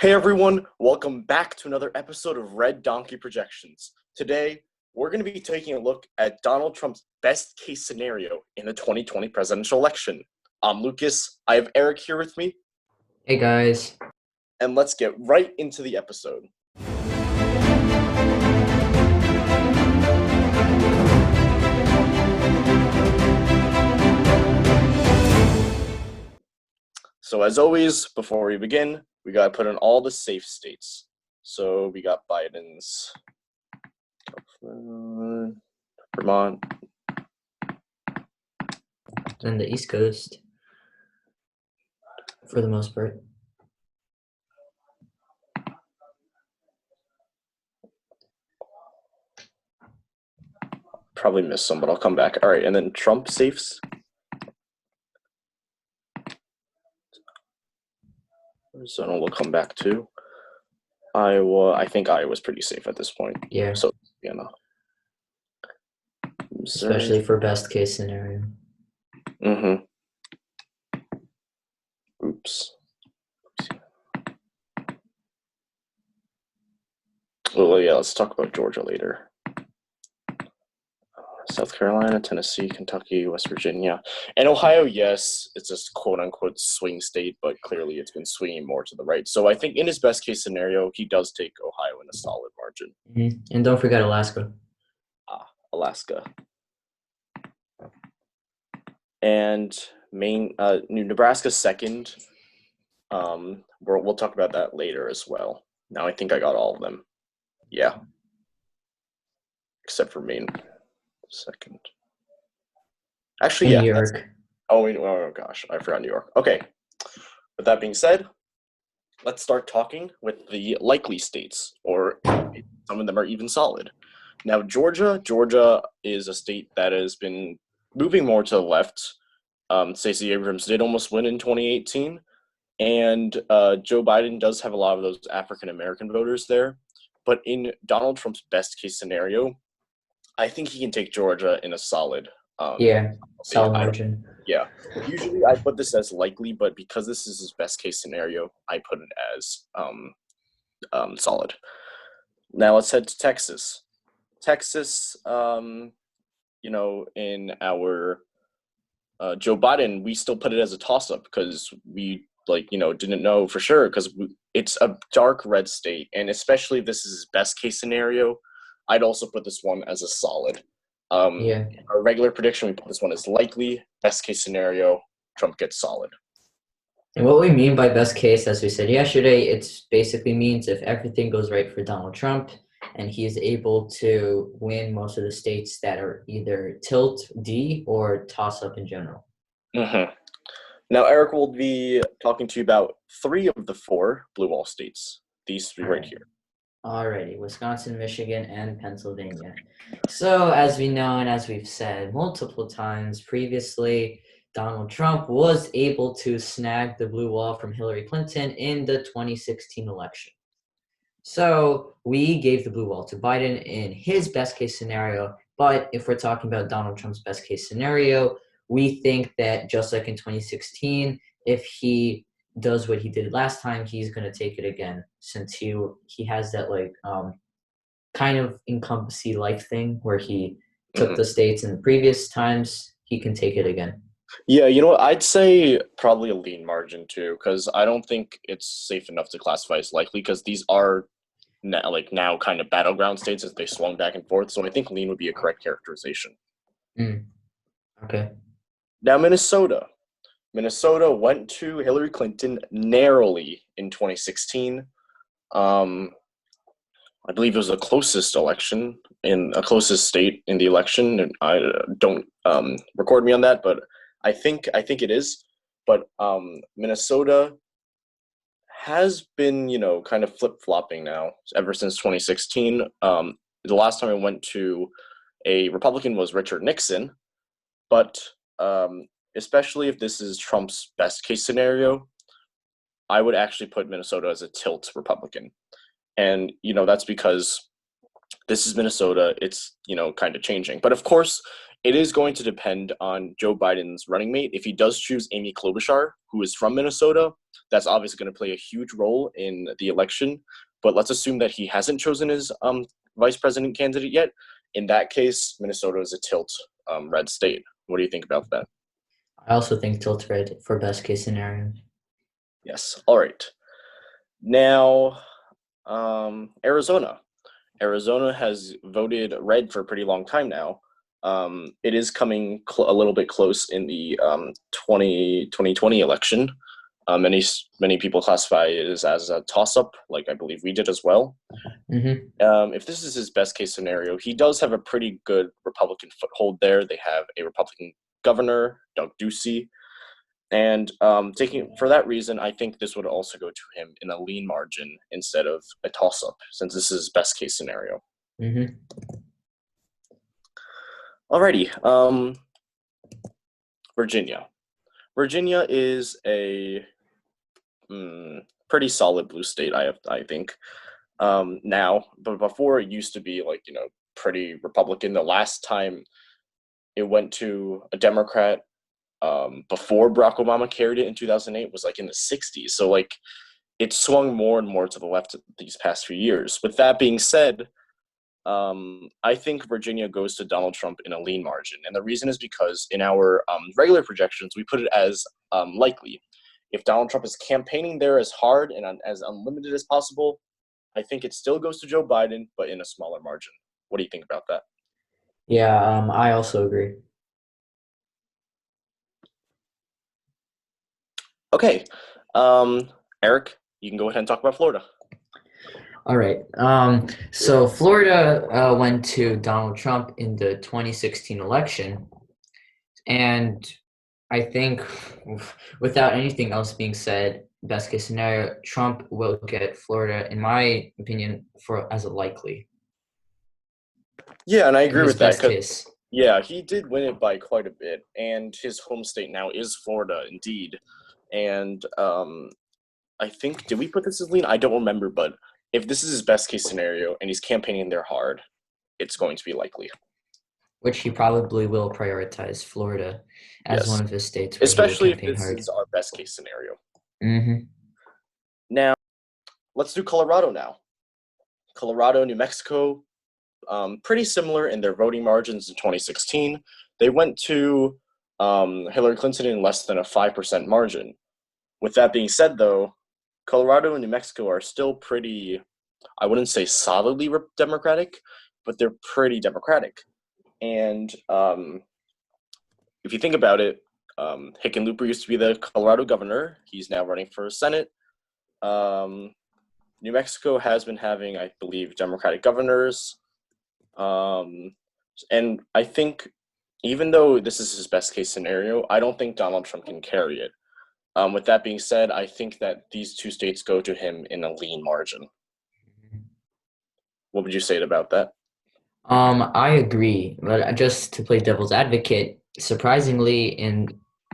Hey everyone, welcome back to another episode of Red Donkey Projections. Today, we're going to be taking a look at Donald Trump's best case scenario in the 2020 presidential election. I'm Lucas, I have Eric here with me, Hey guys. and let's get right into the episode. So as always, before we begin, we got to put in all the safe states. So we got Biden's Vermont. And the East Coast, for the most part. Probably missed some, but I'll come back. All right, and then Trump safes. Arizona will come back too. Iowa, I think Iowa's pretty safe at this point. Yeah. So, you know. Especially for best case scenario. Mm-hmm. Oops. Well, yeah, let's talk about Georgia later. South Carolina, Tennessee, Kentucky, West Virginia, and Ohio, yes, it's a quote-unquote swing state, but clearly it's been swinging more to the right. So I think in his best-case scenario, he does take Ohio in a solid margin. Mm-hmm. And don't forget Alaska. Alaska. And Nebraska second. We'll talk about that later as well. Now I think I got all of them. Yeah. Except for Maine. Second. Actually, New yeah. York. Oh gosh, I forgot New York. Okay. With that being said, let's start talking with the likely states, or some of them are even solid. Now, Georgia is a state that has been moving more to the left. Stacey Abrams did almost win in 2018, and Joe Biden does have a lot of those African-American voters there. But in Donald Trump's best case scenario, I think he can take Georgia in a solid. Solid margin. Yeah. Usually I put this as likely, but because this is his best case scenario, I put it as solid. Now let's head to Texas. Texas, in our Joe Biden, we still put it as a toss-up because we didn't know for sure because it's a dark red state, and especially if this is his best case scenario, I'd also put this one as a solid. Our regular prediction, we put this one as likely. Best case scenario, Trump gets solid. And what we mean by best case, as we said yesterday, it basically means if everything goes right for Donald Trump and he is able to win most of the states that are either tilt D or toss up in general. Mm-hmm. Now, Eric will be talking to you about 3 of the 4 blue wall states. These 3 right here. Alrighty, Wisconsin, Michigan, and Pennsylvania. So, as we know and as we've said multiple times previously, Donald Trump was able to snag the blue wall from Hillary Clinton in the 2016 election. So, we gave the blue wall to Biden in his best case scenario, but if we're talking about Donald Trump's best case scenario, we think that just like in 2016, if he does what he did last time, he's going to take it again since he has that kind of incumbency like thing where he took the states in the previous times. He can take it again. Yeah, I'd say probably a lean margin too, because I don't think it's safe enough to classify as likely because these are now kind of battleground states as they swung back and forth. So I think lean would be a correct characterization. Okay. Now, Minnesota. Minnesota went to Hillary Clinton narrowly in 2016. I believe it was the closest election in a closest state in the election. And I don't record me on that, but I think it is. But Minnesota has been, kind of flip-flopping now ever since 2016. The last time I went to a Republican was Richard Nixon, but especially if this is Trump's best case scenario, I would actually put Minnesota as a tilt Republican. And, that's because this is Minnesota. It's, kind of changing. But of course, it is going to depend on Joe Biden's running mate. If he does choose Amy Klobuchar, who is from Minnesota, that's obviously going to play a huge role in the election. But let's assume that he hasn't chosen his vice president candidate yet. In that case, Minnesota is a tilt red state. What do you think about that? I also think tilt red for best case scenario. Yes. All right. Now, Arizona. Arizona has voted red for a pretty long time now. It is coming a little bit close in the 2020 election. Many people classify it as a toss-up, like I believe we did as well. Mm-hmm. If this is his best case scenario, he does have a pretty good Republican foothold there. They have a Republican governor, Doug Ducey, and taking for that reason, I think this would also go to him in a lean margin instead of a toss-up, since this is best case scenario. Mm-hmm. Alrighty, Virginia. Virginia is a pretty solid blue state, I think. Now, but before it used to be pretty Republican. The last time it went to a Democrat before Barack Obama carried it in 2008 was in the 60s. So it swung more and more to the left these past few years. With that being said, I think Virginia goes to Donald Trump in a lean margin. And the reason is because in our regular projections, we put it as likely. If Donald Trump is campaigning there as hard and as unlimited as possible, I think it still goes to Joe Biden, but in a smaller margin. What do you think about that? Yeah, I also agree. Okay. Eric, you can go ahead and talk about Florida. All right. So Florida went to Donald Trump in the 2016 election, and I think, without anything else being said, best case scenario, Trump will get Florida, in my opinion, for as a likely. Yeah, and I In agree his with that best because, case. yeah, he did win it by quite a bit, and his home state now is Florida, indeed. And I think, did we put this as lean? I don't remember, but if this is his best case scenario and he's campaigning there hard, it's going to be likely. Which he probably will prioritize Florida as Yes, one of his states where he will especially if campaign this hard. is our best case scenario. Mm-hmm. Now, let's do Colorado now. Colorado, New Mexico, pretty similar in their voting margins in 2016. They went to Hillary Clinton in less than a 5% margin. With that being said, though, Colorado and New Mexico are still pretty, I wouldn't say solidly Democratic, but they're pretty Democratic. And if you think about it, Hickenlooper used to be the Colorado governor. He's now running for Senate. New Mexico has been having, I believe, Democratic governors. And I think even though this is his best case scenario, I don't think Donald Trump can carry it. With that being said, I think that these two states go to him in a lean margin. What would you say about that? I agree, but just to play devil's advocate, surprisingly, in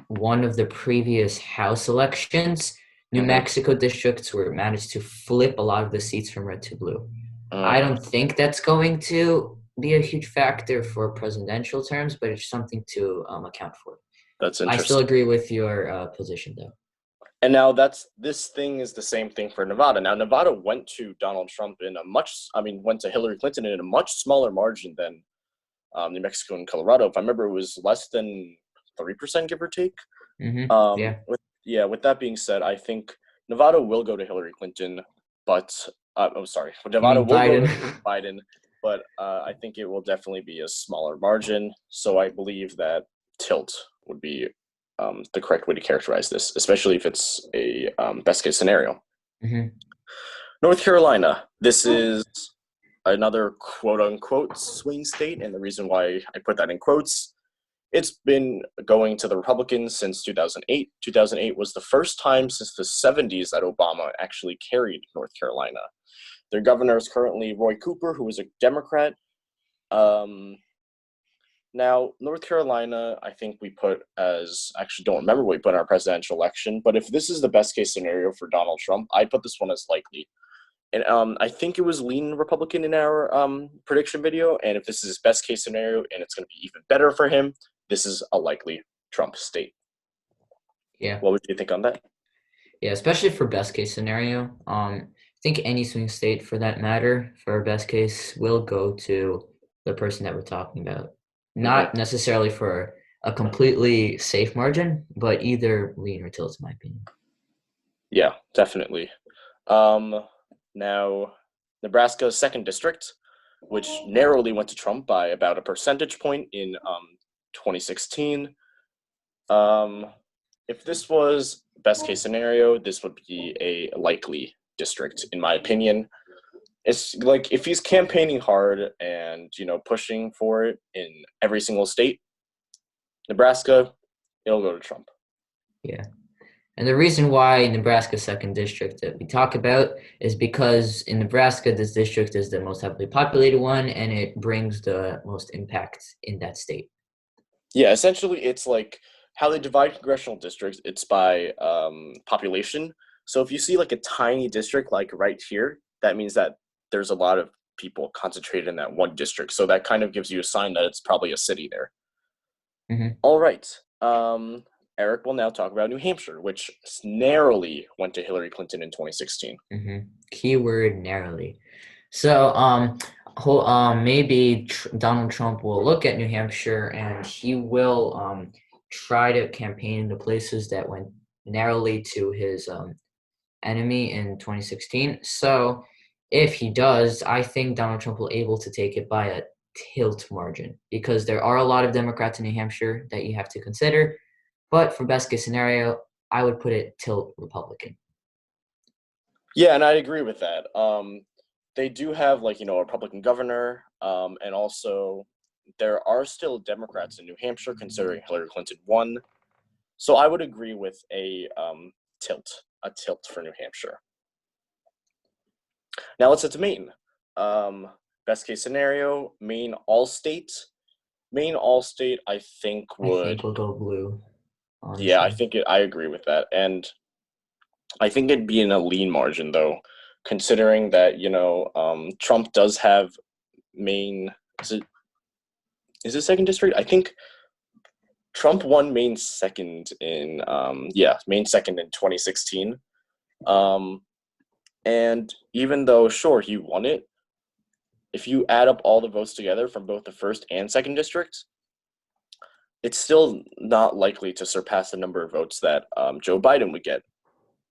one of the previous House elections, New Mm-hmm. Mexico districts were managed to flip a lot of the seats from red to blue. I Mm, don't think that's going to be a huge factor for presidential terms, but it's something to account for. that's I still interesting. agree with your position, though. And now this thing is the same thing for Nevada. Now Nevada went to Donald Trump went to Hillary Clinton in a much smaller margin than New Mexico and Colorado. If I remember, it was less than 3%, give or take. Mm-hmm. Yeah. With that being said, I think Nevada will go to Hillary Clinton, but I'm sorry, You Nevada mean will go to Biden? Biden, but I think it will definitely be a smaller margin. So I believe that tilt would be the correct way to characterize this, especially if it's a best case scenario. Mm-hmm. North Carolina, this is another quote unquote swing state, and the reason why I put that in quotes, it's been going to the Republicans since 2008. 2008 was the first time since the 70s that Obama actually carried North Carolina. Their governor is currently Roy Cooper, who is a Democrat. Now, North Carolina, I think we put as, actually don't remember what we put in our presidential election, but if this is the best case scenario for Donald Trump, I'd put this one as likely. And I think it was lean Republican in our prediction video. And if this is his best case scenario and it's going to be even better for him, this is a likely Trump state. Yeah. What would you think on that? Yeah, especially for best case scenario. I think any swing state for that matter, for best case, will go to the person that we're talking about. Hmm. Not necessarily for a completely safe margin, but either lean or tilt, in my opinion. Yeah, definitely. Um, Now, Nebraska's second district, which narrowly went to Trump by about a percentage point in 2016. Um, if this was best case scenario, this would be a likely district, in my opinion. It's like if he's campaigning hard and pushing for it in every single state, Nebraska, it'll go to Trump. Yeah. And the reason why Nebraska's second district that we talk about is because in Nebraska, this district is the most heavily populated one and it brings the most impact in that state. Yeah, essentially, it's like how they divide congressional districts. It's by population. So if you see like a tiny district, like right here, that means that there's a lot of people concentrated in that one district. So that kind of gives you a sign that it's probably a city there. Hmm. All right. Eric will now talk about New Hampshire, which narrowly went to Hillary Clinton in 2016. Keyword narrowly. So, maybe Donald Trump will look at New Hampshire and he will try to campaign in the places that went narrowly to his enemy in 2016. So, if he does, I think Donald Trump will able to take it by a tilt margin because there are a lot of Democrats in New Hampshire that you have to consider. But for best case scenario, I would put it tilt Republican. Yeah, and I agree with that. They do have like a Republican governor, and also there are still Democrats in New Hampshire, considering Hillary Clinton won. So I would agree with tilt, a tilt for New Hampshire. Now let's head to Maine. Best case scenario, Maine all state. Maine all state, I think I think would. we'll go blue, Yeah, I honestly. think I agree with that, and I think it'd be in a lean margin though, considering that Trump does have Maine. Is it second district? I think Trump won Maine second in Maine second in 2016. Um, and even though sure he won it, if you add up all the votes together from both the first and second districts, it's still not likely to surpass the number of votes that Joe Biden would get.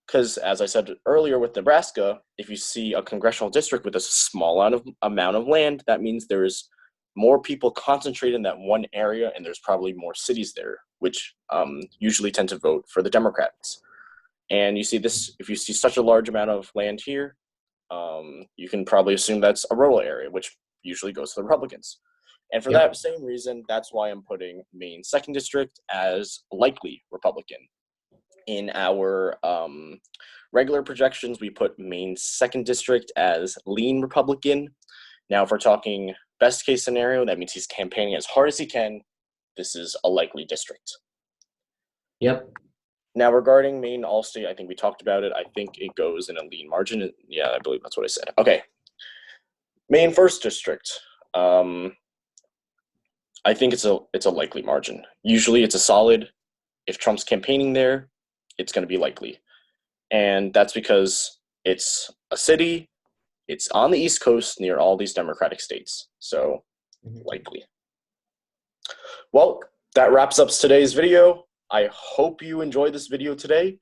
Because as I said earlier with Nebraska, if you see a congressional district with a small amount of land, that means there's more people concentrated in that one area, and there's probably more cities there, which usually tend to vote for the Democrats. And you see this, if you see such a large amount of land here, you can probably assume that's a rural area, which usually goes to the Republicans. And for Yep. that same reason, that's why I'm putting Maine second district as likely Republican. In our regular projections, we put Maine second district as lean Republican. Now, if we're talking best case scenario, that means he's campaigning as hard as he can. This is a likely district. Yep. Now, regarding Maine Allstate, I think we talked about it. I think it goes in a lean margin. Yeah, I believe that's what I said. Okay. Maine first district. I think it's a likely margin. Usually it's a solid. If Trump's campaigning there, it's going to be likely. And that's because it's a city, it's on the East Coast near all these Democratic states. So Mhm. likely. Well, that wraps up today's video. I hope you enjoyed this video today.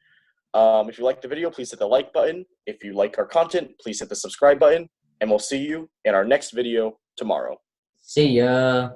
If you like the video, please hit the like button. If you like our content, please hit the subscribe button. And we'll see you in our next video tomorrow. See ya.